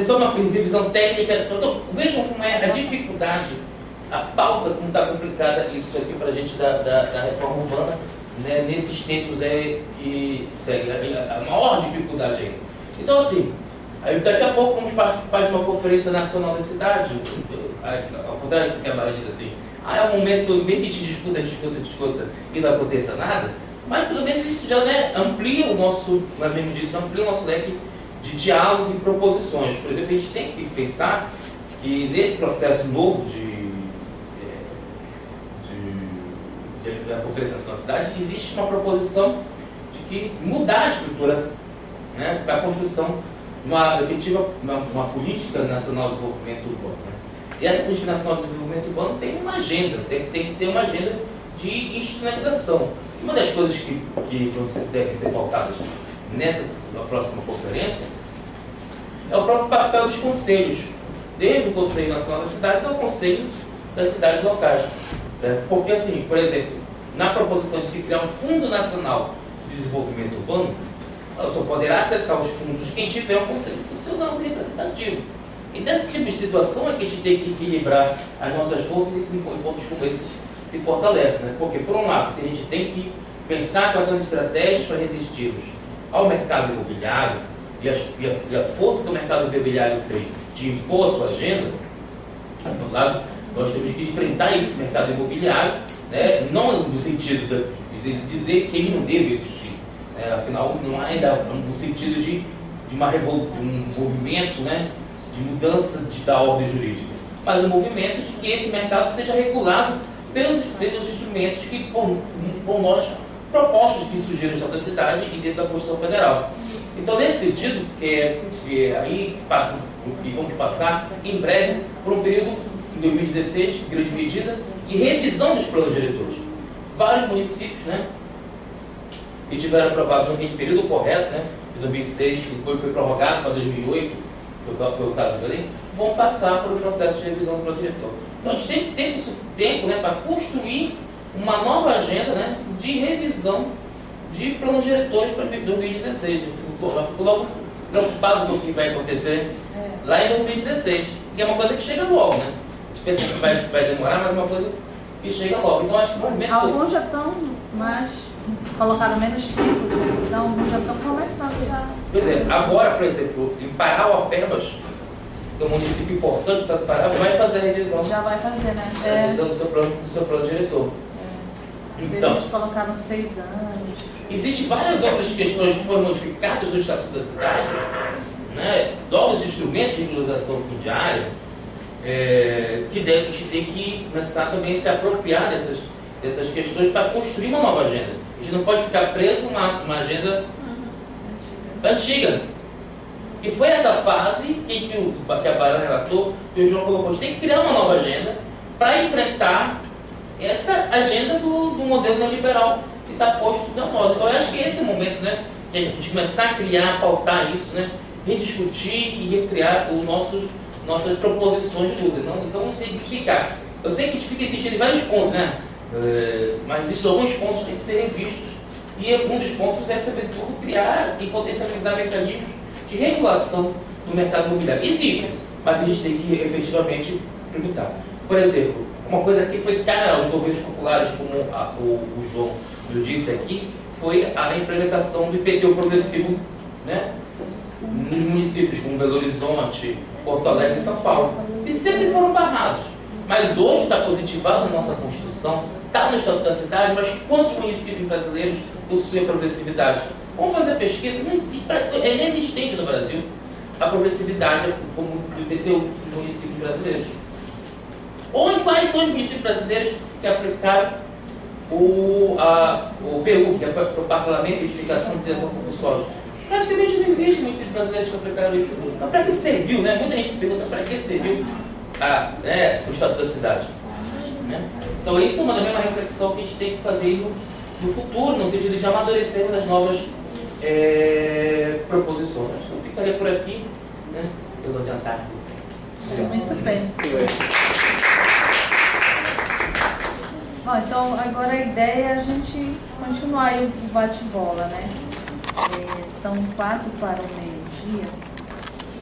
Só uma visão técnica. Vejam como é a dificuldade, a pauta, como está complicada isso aqui para a gente da reforma urbana, né, nesses tempos que segue a maior dificuldade aí. Então, assim, daqui a pouco vamos participar de uma conferência nacional da cidade, ao contrário do que a Mara diz assim, é um momento meio que discuta e não aconteça nada, mas pelo menos isso já, né, amplia o nosso, como mesmo disse, amplia o nosso leque de diálogo e proposições. Por exemplo, a gente tem que pensar que nesse processo novo da conferência nacional da cidade, existe uma proposição de que mudar a estrutura, né, para a construção de uma política nacional de desenvolvimento urbano. Né? E essa política nacional de desenvolvimento urbano tem uma agenda, tem que ter uma agenda de institucionalização. Uma das coisas que devem ser pautadas na próxima conferência é o próprio papel dos conselhos, desde o Conselho Nacional das Cidades ao Conselho das Cidades Locais. Certo? Porque, assim, por exemplo, na proposição de se criar um Fundo Nacional de Desenvolvimento Urbano, só poderá acessar os fundos quem tiver um conselho funcional representativo. E nesse tipo de situação é que a gente tem que equilibrar as nossas forças e pontos como esses se fortalece. Né? Porque, por um lado, se a gente tem que pensar com essas estratégias para resistirmos ao mercado imobiliário e a força que o mercado imobiliário tem de impor a sua agenda, do lado, nós temos que enfrentar esse mercado imobiliário, né, não no sentido de dizer que ele não deve existir, né, afinal não há ainda no sentido de um movimento, né, de mudança da ordem jurídica, mas um movimento de que esse mercado seja regulado pelos instrumentos que por nós propostos que surgiram no Estado da cidade e dentro da Constituição Federal. Então, nesse sentido, aí vamos passar em breve por um período em 2016, em grande medida, de revisão dos planos diretores. Vários municípios, né, que tiveram aprovados naquele período correto, né, de 2006, que depois foi prorrogado para 2008, foi o caso do Belém, vão passar pelo processo de revisão do plano diretor. Então, a gente tem que ter esse tempo, né, para construir uma nova agenda, né, de revisão de planos diretores para 2016. Eu fico logo preocupado com o que vai acontecer lá em 2016, que é uma coisa que chega logo, né? A gente pensa que vai demorar, mas é uma coisa que chega logo. Então, acho que o movimento alguns já estão mais, colocaram menos tempo de revisão, alguns já estão começando já. Pois é, agora, por exemplo, em Parauapebas, que é um município importante do Pará, vai fazer a revisão. Já vai fazer, né? A revisão do seu plano diretor. Então, eles colocaram 6 anos. Existem várias outras questões que foram modificadas no Estatuto da Cidade, né, novos instrumentos de regularização fundiária, que a gente tem que começar também a se apropriar dessas questões para construir uma nova agenda. A gente não pode ficar preso numa agenda antiga. Que foi essa fase que a Bara relatou, que o João colocou. A gente tem que criar uma nova agenda para enfrentar essa agenda do modelo neoliberal que está posto na nós. Então, eu acho que esse é o momento, né, de a gente começar a criar, pautar isso, né, rediscutir e recriar nossas proposições de luta. Então, vamos ter que ficar. Eu sei que a gente fica insistindo em vários pontos, né, mas existem alguns pontos que têm que serem vistos. E um dos pontos é, sobretudo, criar e potencializar mecanismos de regulação no mercado imobiliário. Existem, mas a gente tem que efetivamente tributar. Por exemplo, uma coisa que foi cara aos governos populares, como o João disse aqui, foi a implementação do IPTU progressivo, né, nos municípios como Belo Horizonte, Porto Alegre e São Paulo, que sempre foram barrados. Mas hoje está positivado na nossa Constituição, está no Estatuto da Cidade, mas quantos municípios brasileiros possuem a progressividade? Vamos fazer a pesquisa, não existe, é inexistente no Brasil a progressividade como do IPTU dos municípios brasileiros. Ou em quais são os municípios brasileiros que aplicaram o PU, que é o parcelamento, identificação e intenção compulsória? Praticamente não existe municípios brasileiros que aplicaram isso. Mas para que serviu, né? Muita gente se pergunta para que serviu o Estatuto da Cidade. Né? Então isso é uma reflexão que a gente tem que fazer no futuro, no sentido de amadurecer as novas proposições. Eu ficaria por aqui, né? Eu vou adiantar. Muito bem. Bom, então agora a ideia é a gente continuar aí o bate-bola, né? São 4 para o meio-dia. dia.